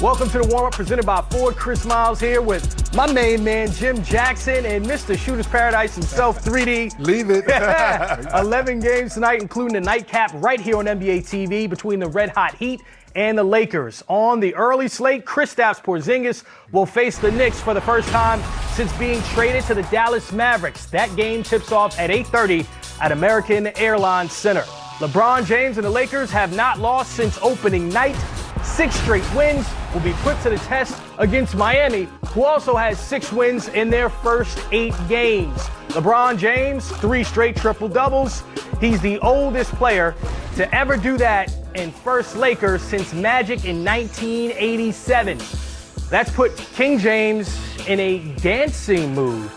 Welcome to the warm-up presented by Ford. Chris Miles here with my main man, Jim Jackson, and Mr. Shooter's Paradise himself, 3D. Leave it. 11 games tonight, including the nightcap right here on NBA TV between the red-hot Heat and the Lakers. On the early slate, Kristaps Porzingis will face the Knicks for the first time since being traded to the Dallas Mavericks. That game tips off at 8:30 at American Airlines Center. LeBron James and the Lakers have not lost since opening night. 6 straight wins will be put to the test against Miami, who also has 6 wins in their first 8 games. LeBron James, 3 straight triple-doubles. He's the oldest player to ever do that in first Lakers since Magic in 1987. That's put King James in a dancing mood.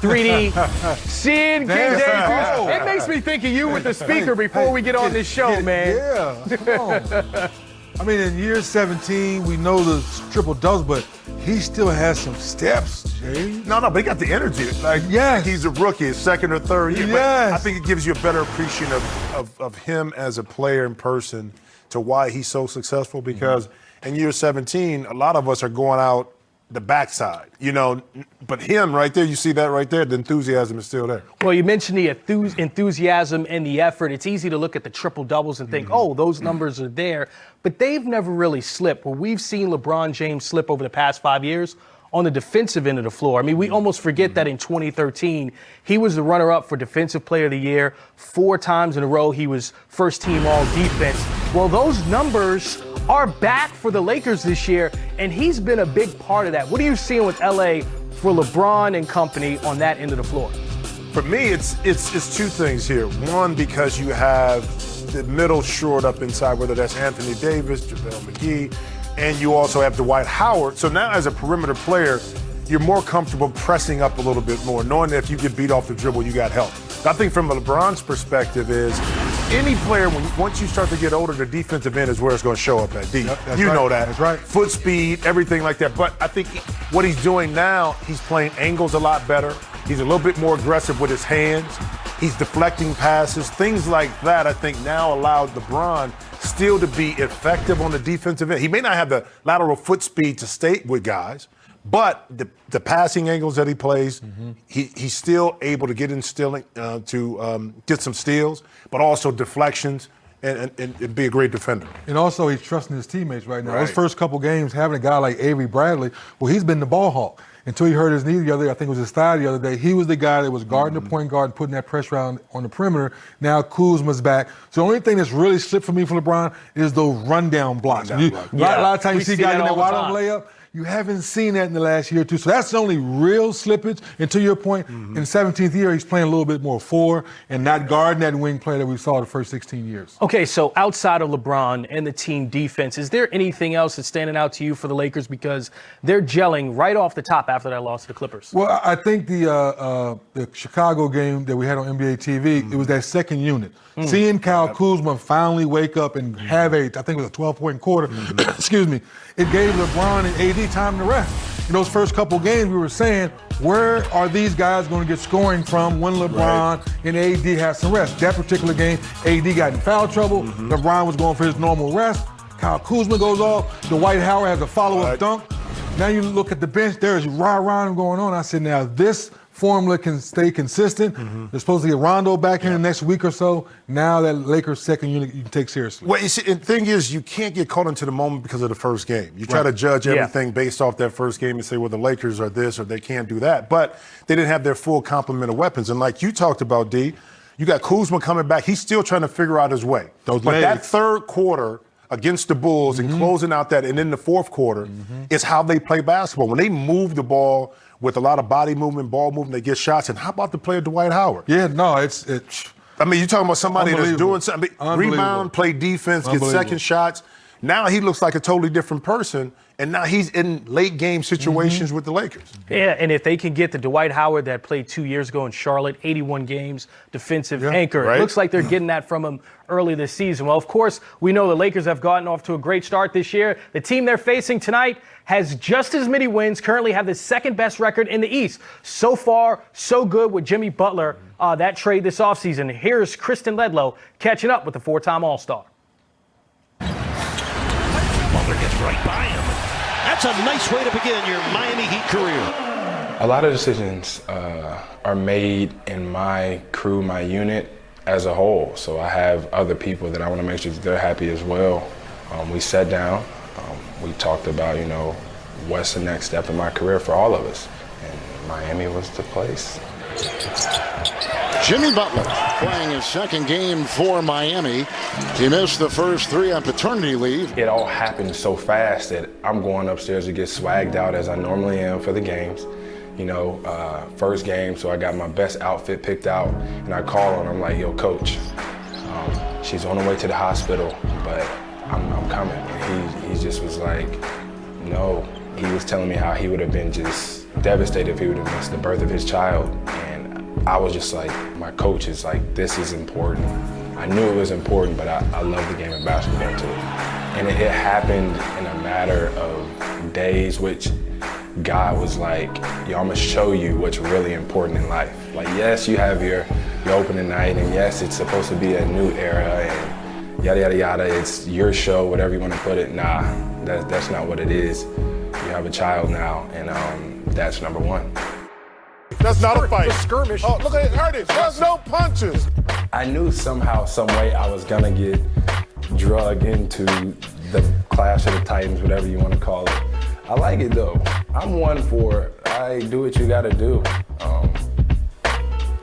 3D, seeing King James. It makes me think of you with the speaker before we get on this show, man. Yeah, come on. I mean, in year 17, we know the triple doubles, but he still has some steps, Jay. No, but he got the energy. Like, yes. He's a rookie, his second or third year. Yes. But I think it gives you a better appreciation of him as a player in person to why he's so successful. Because in year 17, a lot of us are going out the backside, you know. But him right there, you see that right there, the enthusiasm is still there. Well, you mentioned the enthusiasm and the effort. It's easy to look at the triple doubles and think, oh, those numbers are there. But they've never really slipped. Where we've seen LeBron James slip over the past 5 years on the defensive end of the floor. I mean, we almost forget that in 2013, he was the runner-up for Defensive Player of the Year. 4 times in a row, he was first-team all-defense. Well, those numbers are back for the Lakers this year, and he's been a big part of that. What are you seeing with L.A. for LeBron and company on that end of the floor? For me, it's 2 things here. One, because you have the middle shored up inside, whether that's Anthony Davis, JaVale McGee, and you also have Dwight Howard. So now as a perimeter player, you're more comfortable pressing up a little bit more, knowing that if you get beat off the dribble, you got help. I think from LeBron's perspective is any player, once you start to get older, the defensive end is where it's going to show up at. Yep, you know that. That's right. Foot speed, everything like that. But I think what he's doing now, he's playing angles a lot better. He's a little bit more aggressive with his hands. He's deflecting passes. Things like that, I think, now allowed LeBron still to be effective on the defensive end. He may not have the lateral foot speed to stay with guys, but the passing angles that he plays, he's still able to get in stealing, get some steals, but also deflections and be a great defender. And also, he's trusting his teammates right now. Right. His first couple games, having a guy like Avery Bradley, well, he's been the ball hawk. Until he hurt his knee the other day, I think it was his thigh the other day, he was the guy that was guarding the point guard and putting that pressure on the perimeter. Now Kuzma's back. So the only thing that's really slipped for me for LeBron is those rundown blocks. A lot of times you see guys in that wide open layup. You haven't seen that in the last year or two. So that's the only real slippage. And to your point, in the 17th year, he's playing a little bit more 4 and not guarding that wing play that we saw the first 16 years. Okay, so outside of LeBron and the team defense, is there anything else that's standing out to you for the Lakers? Because they're gelling right off the top after that loss to the Clippers. Well, I think the Chicago game that we had on NBA TV, it was that second unit. Seeing Kyle Kuzma finally wake up and have I think it was a 12-point quarter, excuse me, it gave LeBron and AD time to rest. In those first couple games, we were saying, where are these guys going to get scoring from when LeBron and AD have some rest? That particular game, AD got in foul trouble. LeBron was going for his normal rest. Kyle Kuzma goes off. Dwight Howard has a follow-up dunk. Now you look at the bench, there's rah-rah going on. I said, now this formula can stay consistent. They're supposed to get Rondo back in the next week or so. Now that Lakers second unit you can take seriously. Well, you see, the thing is, you can't get caught into the moment because of the first game. You try to judge everything based off that first game and say, well, the Lakers are this or they can't do that. But they didn't have their full complement of weapons. And like you talked about, D, you got Kuzma coming back. He's still trying to figure out his way. That third quarter against the Bulls and closing out that, and in the fourth quarter is how they play basketball. When they move the ball with a lot of body movement, ball movement, they get shots. And how about the play of Dwight Howard? Yeah, no, it's I mean, you're talking about somebody that's doing something, rebound, play defense, get second shots. Now he looks like a totally different person, and now he's in late game situations with the Lakers. Yeah, and if they can get the Dwight Howard that played 2 years ago in Charlotte, 81 games, defensive anchor, it looks like they're getting that from him early this season. Well, of course, we know the Lakers have gotten off to a great start this year. The team they're facing tonight has just as many wins, currently have the second best record in the East. So far, so good with Jimmy Butler, that trade this offseason. Here's Kristen Ledlow catching up with the 4-time All-Star. Butler gets right by him. That's a nice way to begin your Miami Heat career. A lot of decisions are made in my crew, my unit as a whole. So I have other people that I want to make sure that they're happy as well. We sat down, we talked about, what's the next step in my career for all of us. And Miami was the place. Jimmy Butler playing his second game for Miami. He missed the first 3 on paternity leave. It all happened so fast that I'm going upstairs to get swagged out as I normally am for the games. First game, so I got my best outfit picked out, and I call her and I'm like, yo, coach, she's on the way to the hospital, but I'm coming. And he just was like, no. He was telling me how he would have been just devastated if he would have missed the birth of his child. And I was just like, my coach is like, this is important. I knew it was important, but I love the game of basketball too. And it happened in a matter of days, which God was like, yo, I'm gonna show you what's really important in life. Like, yes, you have your opening night, and yes, it's supposed to be a new era, and yada, yada, yada, it's your show, whatever you wanna put it. Nah, that's not what it is. You have a child now, and that's number one. That's not a fight. A skirmish. Oh, look at it, hurt it. There's no punches. I knew somehow, some way I was gonna get drugged into the Clash of the Titans, whatever you wanna call it. I like it though. I'm one for, I do what you gotta do.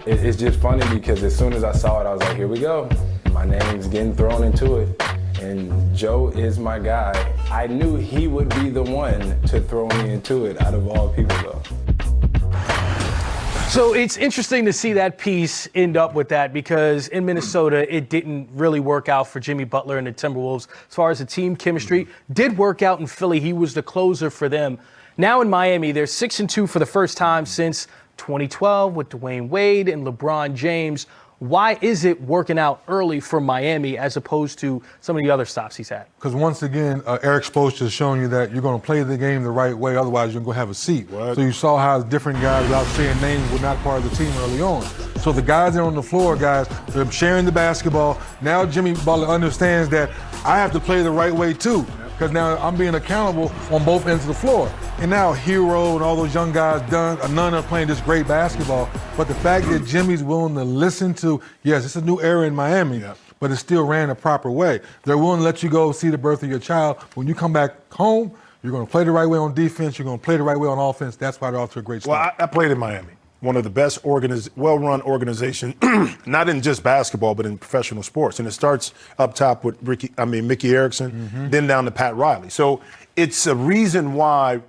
It's just funny because as soon as I saw it, I was like, here we go. My name's getting thrown into it. And Joe is my guy. I knew he would be the one to throw me into it out of all people though. So it's interesting to see that piece end up with that, because in Minnesota, it didn't really work out for Jimmy Butler and the Timberwolves as far as the team chemistry. Did work out in Philly. He was the closer for them. Now in Miami, they're 6-2 for the first time since 2012 with Dwayne Wade and LeBron James. Why is it working out early for Miami as opposed to some of the other stops he's had? Because once again, Eric Spoelstra has shown you that you're going to play the game the right way, otherwise you're going to have a seat. What? So you saw how different guys, without saying names, were not part of the team early on. So the guys that are on the floor, guys, they're sharing the basketball. Now Jimmy Butler understands that I have to play the right way too, because now I'm being accountable on both ends of the floor. And now Hero and all those young guys, none are playing this great basketball. But the fact that Jimmy's willing to listen to, yes, it's a new era in Miami, but it still ran the proper way. They're willing to let you go see the birth of your child. When you come back home, you're going to play the right way on defense. You're going to play the right way on offense. That's why they're off to a great start. Well, I played in Miami, one of the best well-run organizations, not in just basketball, but in professional sports. And it starts up top with Mickey Erickson, then down to Pat Riley. So it's a reason why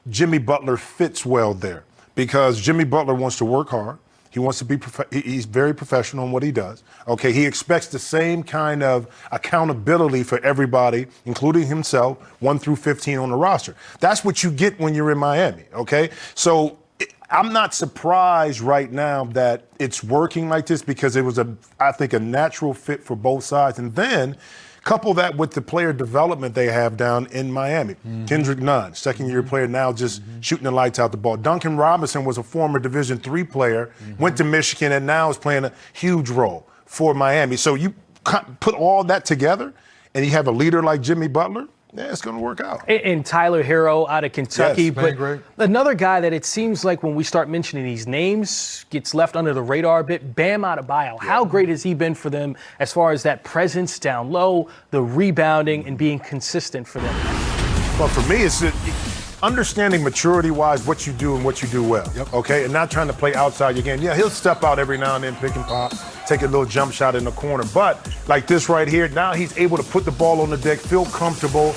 Jimmy Butler fits well there, because Jimmy Butler wants to work hard. He wants to be, he's very professional in what he does. Okay, he expects the same kind of accountability for everybody, including himself, 1 through 15 on the roster. That's what you get when you're in Miami, okay? So I'm not surprised right now that it's working like this, because it was, I think, a natural fit for both sides. And then couple that with the player development they have down in Miami. Kendrick Nunn, second-year player, now just shooting the lights out the ball. Duncan Robinson was a former Division III player, went to Michigan, and now is playing a huge role for Miami. So you put all that together, and you have a leader like Jimmy Butler, yeah, it's going to work out. And Tyler Hero out of Kentucky. Yes, but great. Another guy that it seems like when we start mentioning these names gets left under the radar a bit, Bam Adebayo. How great has he been for them as far as that presence down low, the rebounding, and being consistent for them? Well, for me, it's understanding maturity-wise what you do and what you do well, okay? And not trying to play outside your game. Yeah, he'll step out every now and then, pick and pop, take a little jump shot in the corner. But like this right here, now he's able to put the ball on the deck, feel comfortable,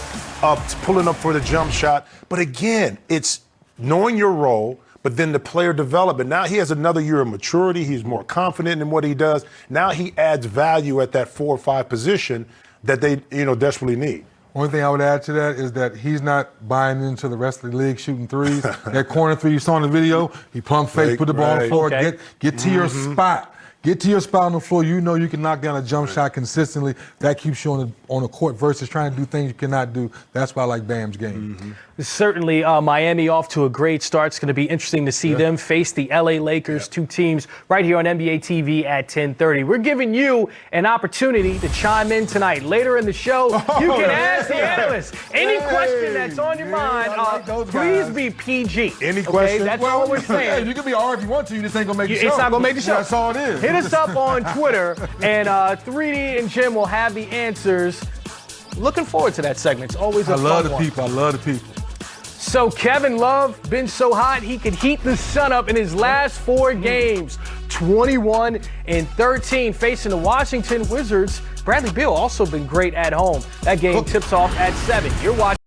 pulling up for the jump shot. But again, it's knowing your role, but then the player development. Now he has another year of maturity. He's more confident in what he does. Now he adds value at that 4 or 5 position that they, desperately need. Only thing I would add to that is that he's not buying into the rest of the league shooting threes. That corner three you saw in the video, he pump fake, put the ball on the floor, get to your spot. Get to your spot on the floor. You know you can knock down a jump shot consistently. That keeps you on the court versus trying to do things you cannot do. That's why I like Bam's game. Certainly, Miami off to a great start. It's going to be interesting to see them face the LA Lakers, two teams right here on NBA TV at 10:30. We're giving you an opportunity to chime in tonight. Later in the show, you can ask the analysts any question that's on your mind. Please be PG. Any question? That's all we're saying. You can be R if you want to. You just ain't going to make the show. It's not going to make the show. That's all it is. Hit us up on Twitter, and 3D and Jim will have the answers. Looking forward to that segment. It's always a fun one. I love the people. So Kevin Love been so hot he could heat the sun up in his last 4 games. 21 and 13 facing the Washington Wizards. Bradley Beal also been great at home. That game tips off at 7. You're watching